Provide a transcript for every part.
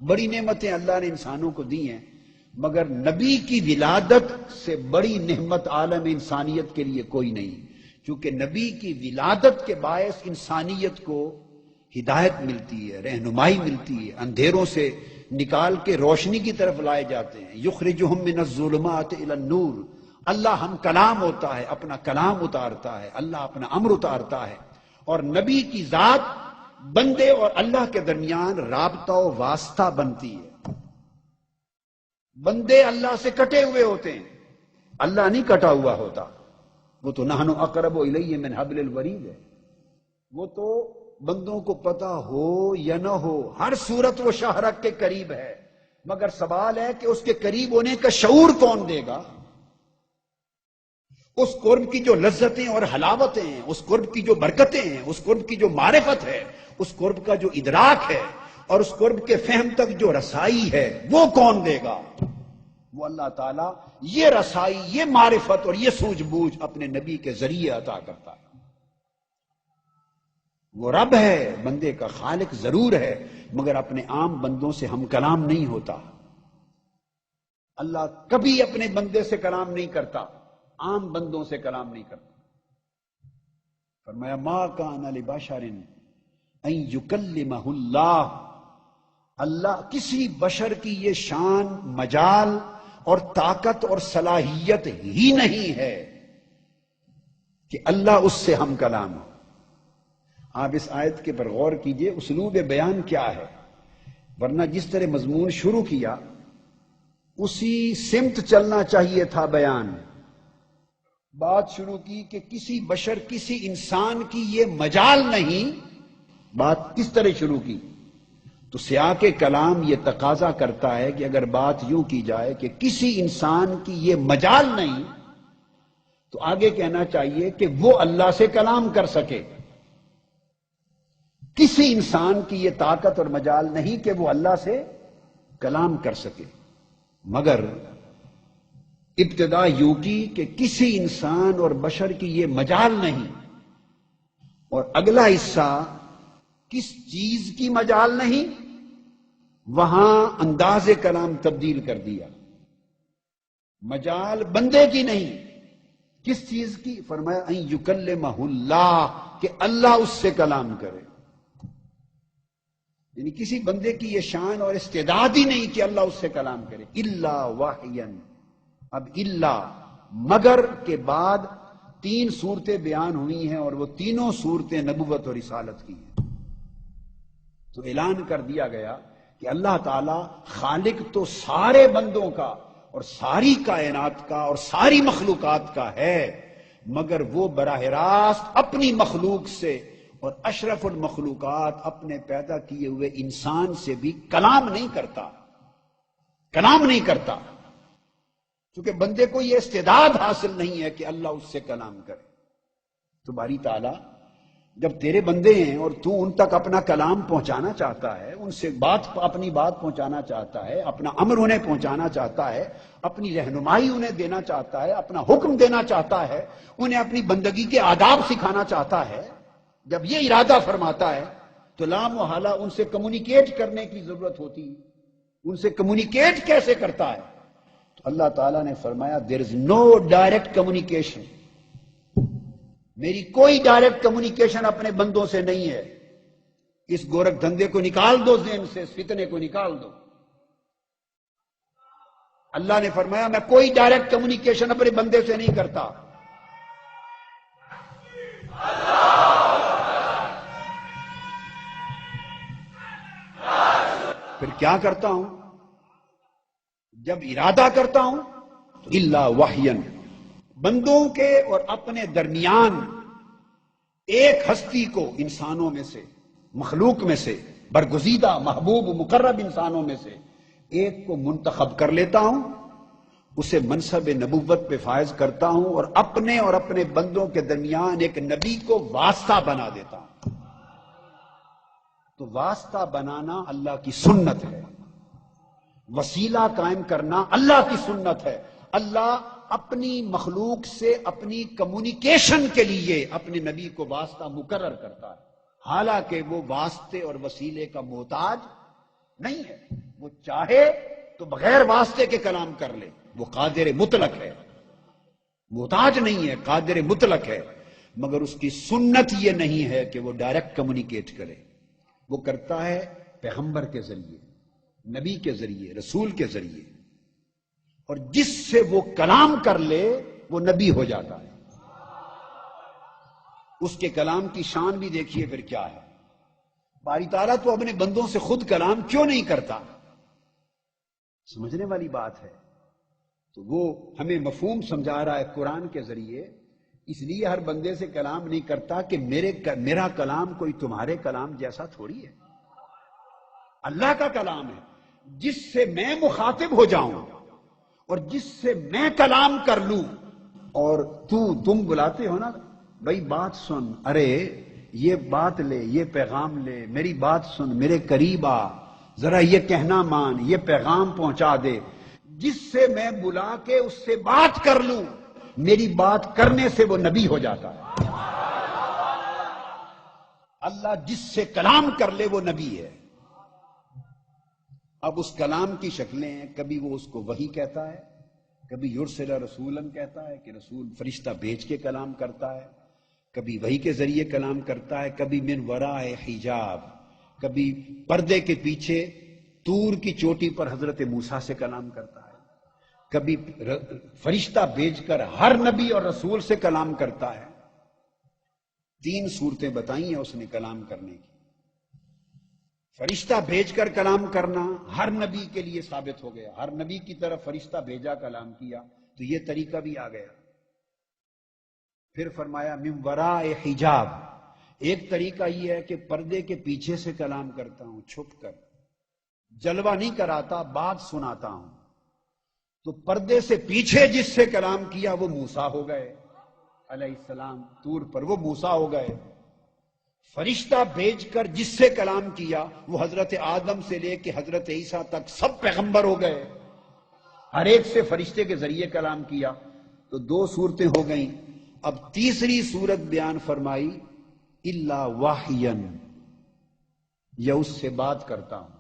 بڑی نعمتیں اللہ نے انسانوں کو دی ہیں، مگر نبی کی ولادت سے بڑی نعمت عالم انسانیت کے لیے کوئی نہیں، چونکہ نبی کی ولادت کے باعث انسانیت کو ہدایت ملتی ہے، رہنمائی ملتی ہے، اندھیروں سے نکال کے روشنی کی طرف لائے جاتے ہیں۔ یخرجہم من الظلمات الی النور، اللہ ہم کلام ہوتا ہے، اپنا کلام اتارتا ہے، اللہ اپنا امر اتارتا ہے، اور نبی کی ذات بندے اور اللہ کے درمیان رابطہ و واسطہ بنتی ہے۔ بندے اللہ سے کٹے ہوئے ہوتے ہیں، اللہ نہیں کٹا ہوا ہوتا، وہ تو نحن اقرب الیہ من حبل الورید ہے، وہ تو بندوں کو پتا ہو یا نہ ہو ہر صورت وہ شاہرگ کے قریب ہے، مگر سوال ہے کہ اس کے قریب ہونے کا شعور کون دے گا؟ اس قرب کی جو لذتیں اور حلاوتیں ہیں، اس قرب کی جو برکتیں ہیں، اس قرب کی جو معرفت ہے، اس قرب کا جو ادراک ہے، اور اس قرب کے فہم تک جو رسائی ہے، وہ کون دے گا؟ وہ اللہ تعالیٰ یہ رسائی، یہ معرفت اور یہ سوجھ بوجھ اپنے نبی کے ذریعے عطا کرتا ہے۔ وہ رب ہے، بندے کا خالق ضرور ہے، مگر اپنے عام بندوں سے ہم کلام نہیں ہوتا۔ اللہ کبھی اپنے بندے سے کلام نہیں کرتا، عام بندوں سے کلام نہیں کرتا۔ فرمایا ما کان لبشر ان یکلمہ اللہ، اللہ کسی بشر کی یہ شان، مجال اور طاقت اور صلاحیت ہی نہیں ہے کہ اللہ اس سے ہم کلام ہو۔ آپ اس آیت کے پر غور کیجئے، اسلوب بیان کیا ہے، ورنہ جس طرح مضمون شروع کیا اسی سمت چلنا چاہیے تھا بیان۔ بات شروع کی کہ کسی بشر، کسی انسان کی یہ مجال نہیں، بات کس طرح شروع کی؟ تو سیاق کلام یہ تقاضا کرتا ہے کہ اگر بات یوں کی جائے کہ کسی انسان کی یہ مجال نہیں، تو آگے کہنا چاہیے کہ وہ اللہ سے کلام کر سکے۔ کسی انسان کی یہ طاقت اور مجال نہیں کہ وہ اللہ سے کلام کر سکے، مگر ابتدا یوں کی کہ کسی انسان اور بشر کی یہ مجال نہیں، اور اگلا حصہ کس چیز کی مجال نہیں، وہاں انداز کلام تبدیل کر دیا۔ مجال بندے کی نہیں، کس چیز کی؟ فرمایا ان یکلمہ اللہ، کہ اللہ اس سے کلام کرے۔ یعنی کسی بندے کی یہ شان اور استعداد ہی نہیں کہ اللہ اس سے کلام کرے۔ الا وحین، اب الا مگر کے بعد تین صورتیں بیان ہوئی ہیں، اور وہ تینوں صورتیں نبوت اور رسالت کی ہیں۔ تو اعلان کر دیا گیا کہ اللہ تعالی خالق تو سارے بندوں کا اور ساری کائنات کا اور ساری مخلوقات کا ہے، مگر وہ براہ راست اپنی مخلوق سے اور اشرف المخلوقات اپنے پیدا کیے ہوئے انسان سے بھی کلام نہیں کرتا، کلام نہیں کرتا، کیونکہ بندے کو یہ استعداد حاصل نہیں ہے کہ اللہ اس سے کلام کرے۔ تو باری تعالیٰ جب تیرے بندے ہیں اور تو ان تک اپنا کلام پہنچانا چاہتا ہے، ان سے اپنی بات پہنچانا چاہتا ہے، اپنا امر انہیں پہنچانا چاہتا ہے، اپنی رہنمائی انہیں دینا چاہتا ہے، اپنا حکم دینا چاہتا ہے، انہیں اپنی بندگی کے آداب سکھانا چاہتا ہے، جب یہ ارادہ فرماتا ہے تو لا محالہ ان سے کمیونیکیٹ کرنے کی ضرورت ہوتی ہے۔ ان سے کمیونیکیٹ کیسے کرتا ہے؟ تو اللہ تعالیٰ نے فرمایا دیر از نو ڈائریکٹ کمیونیکیشن، میری کوئی ڈائریکٹ کمیونیکیشن اپنے بندوں سے نہیں ہے۔ اس گورکھ دھندے کو نکال دو ذہن سے، اس فتنے کو نکال دو۔ اللہ نے فرمایا میں کوئی ڈائریکٹ کمیونیکیشن اپنے بندے سے نہیں کرتا۔ پھر کیا کرتا ہوں؟ جب ارادہ کرتا ہوں تو الا وحین، بندوں کے اور اپنے درمیان ایک ہستی کو انسانوں میں سے، مخلوق میں سے، برگزیدہ محبوب مقرب انسانوں میں سے ایک کو منتخب کر لیتا ہوں، اسے منصب نبوت پہ فائز کرتا ہوں، اور اپنے بندوں کے درمیان ایک نبی کو واسطہ بنا دیتا ہوں۔ تو واسطہ بنانا اللہ کی سنت ہے، وسیلہ قائم کرنا اللہ کی سنت ہے۔ اللہ اپنی مخلوق سے اپنی کمیونیکیشن کے لیے اپنے نبی کو واسطہ مقرر کرتا ہے، حالانکہ وہ واسطے اور وسیلے کا محتاج نہیں ہے۔ وہ چاہے تو بغیر واسطے کے کلام کر لے، وہ قادر مطلق ہے، محتاج نہیں ہے، قادر مطلق ہے، مگر اس کی سنت یہ نہیں ہے کہ وہ ڈائریکٹ کمیونیکیٹ کرے، وہ کرتا ہے پیغمبر کے ذریعے، نبی کے ذریعے، رسول کے ذریعے، اور جس سے وہ کلام کر لے وہ نبی ہو جاتا ہے۔ اس کے کلام کی شان بھی دیکھیے پھر کیا ہے۔ باری تعالیٰ تو اپنے بندوں سے خود کلام کیوں نہیں کرتا؟ سمجھنے والی بات ہے۔ تو وہ ہمیں مفہوم سمجھا رہا ہے قرآن کے ذریعے، اس لیے ہر بندے سے کلام نہیں کرتا کہ میرا کلام کوئی تمہارے کلام جیسا تھوڑی ہے، اللہ کا کلام ہے، جس سے میں مخاطب ہو جاؤں اور جس سے میں کلام کر لوں۔ اور تم بلاتے ہو نا بھائی بات سن، ارے یہ بات لے، یہ پیغام لے، میری بات سن، میرے قریب آ، ذرا یہ کہنا مان، یہ پیغام پہنچا دے، جس سے میں بلا کے اس سے بات کر لوں، میری بات کرنے سے وہ نبی ہو جاتا ہے۔ اللہ جس سے کلام کر لے وہ نبی ہے۔ اب اس کلام کی شکلیں ہیں، کبھی وہ اس کو وحی کہتا ہے، کبھی یرسل رسولاً کہتا ہے کہ رسول فرشتہ بھیج کے کلام کرتا ہے، کبھی وحی کے ذریعے کلام کرتا ہے، کبھی من وراء حجاب، کبھی پردے کے پیچھے طور کی چوٹی پر حضرت موسیٰ سے کلام کرتا ہے، کبھی فرشتہ بھیج کر ہر نبی اور رسول سے کلام کرتا ہے۔ 3 صورتیں بتائی ہیں اس نے کلام کرنے کی۔ فرشتہ بھیج کر کلام کرنا ہر نبی کے لیے ثابت ہو گیا، ہر نبی کی طرف فرشتہ بھیجا کلام کیا، تو یہ طریقہ بھی آ گیا۔ پھر فرمایا من وراء حجاب، ایک طریقہ یہ ہے کہ پردے کے پیچھے سے کلام کرتا ہوں، چھپ کر، جلوہ نہیں کراتا، بات سناتا ہوں۔ تو پردے سے پیچھے جس سے کلام کیا وہ موسیٰ ہو گئے علیہ السلام، طور پر وہ موسیٰ ہو گئے۔ فرشتہ بھیج کر جس سے کلام کیا وہ حضرت آدم سے لے کے حضرت عیسیٰ تک سب پیغمبر ہو گئے، ہر ایک سے فرشتے کے ذریعے کلام کیا۔ تو 2 صورتیں ہو گئیں۔ اب تیسری صورت بیان فرمائی، الا وحیًا، یا اس سے بات کرتا ہوں۔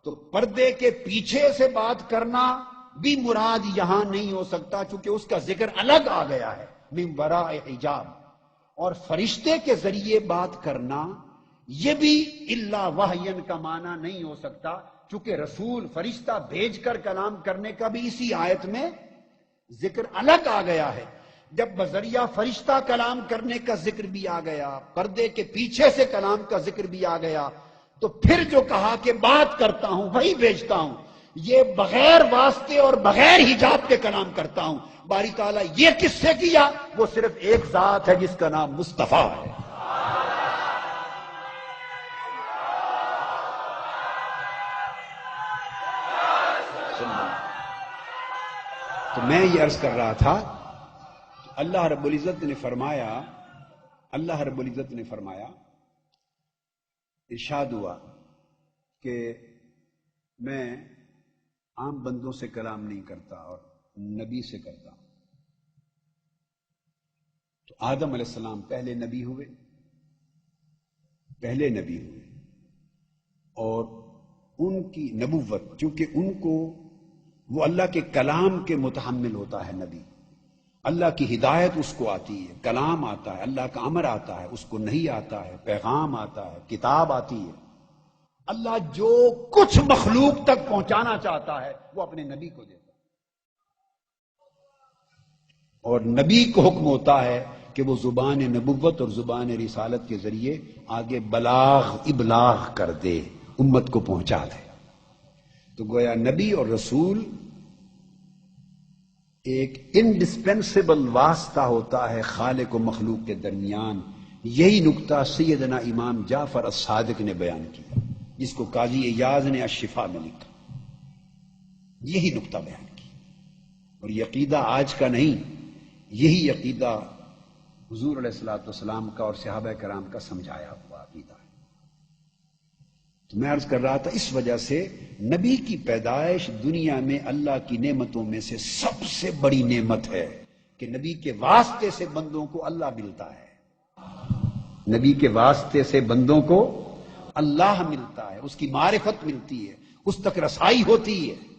تو پردے کے پیچھے سے بات کرنا بھی مراد یہاں نہیں ہو سکتا، چونکہ اس کا ذکر الگ آ گیا ہے، من وراء حجاب۔ اور فرشتے کے ذریعے بات کرنا یہ بھی الا وحیًا کا معنی نہیں ہو سکتا، چونکہ رسول فرشتہ بھیج کر کلام کرنے کا بھی اسی آیت میں ذکر الگ آ گیا ہے۔ جب بذریعہ فرشتہ کلام کرنے کا ذکر بھی آ گیا، پردے کے پیچھے سے کلام کا ذکر بھی آ گیا، تو پھر جو کہا کہ بات کرتا ہوں، وہی بھیجتا ہوں، یہ بغیر واسطے اور بغیر حجاب کے کلام کرتا ہوں۔ باری تعالیٰ یہ کس سے کیا؟ وہ صرف ایک ذات ہے جس کا نام مصطفیٰ ہے۔ تو میں یہ عرض کر رہا تھا، اللہ رب العزت نے فرمایا، ارشاد ہوا کہ میں عام بندوں سے کلام نہیں کرتا اور نبی سے کرتا ہوں۔ تو آدم علیہ السلام پہلے نبی ہوئے، اور ان کی نبوت، چونکہ ان کو وہ اللہ کے کلام کے متحمل ہوتا ہے نبی، اللہ کی ہدایت اس کو آتی ہے، کلام آتا ہے، اللہ کا امر آتا ہے، اس کو نہیں آتا ہے، پیغام آتا ہے، کتاب آتی ہے۔ اللہ جو کچھ مخلوق تک پہنچانا چاہتا ہے وہ اپنے نبی کو دیتا ہے، اور نبی کو حکم ہوتا ہے کہ وہ زبان نبوت اور زبان رسالت کے ذریعے آگے ابلاغ کر دے، امت کو پہنچا دے۔ تو گویا نبی اور رسول ایک انڈسپینسیبل واسطہ ہوتا ہے خالق و مخلوق کے درمیان۔ یہی نکتہ سیدنا امام جعفر الصادق نے بیان کیا، جس کو قاضی ایاز نے الشفا میں لکھا، یہی نکتہ بیان کیا۔ اور یہ عقیدہ آج کا نہیں، یہی عقیدہ حضور علیہ الصلوۃ والسلام کا اور صحابہ کرام کا سمجھایا ہوا عقیدہ ہے۔ تو میں عرض کر رہا تھا، اس وجہ سے نبی کی پیدائش دنیا میں اللہ کی نعمتوں میں سے سب سے بڑی نعمت ہے کہ نبی کے واسطے سے بندوں کو اللہ ملتا ہے، نبی کے واسطے سے بندوں کو اللہ ملتا ہے، اس کی معرفت ملتی ہے، اس تک رسائی ہوتی ہے.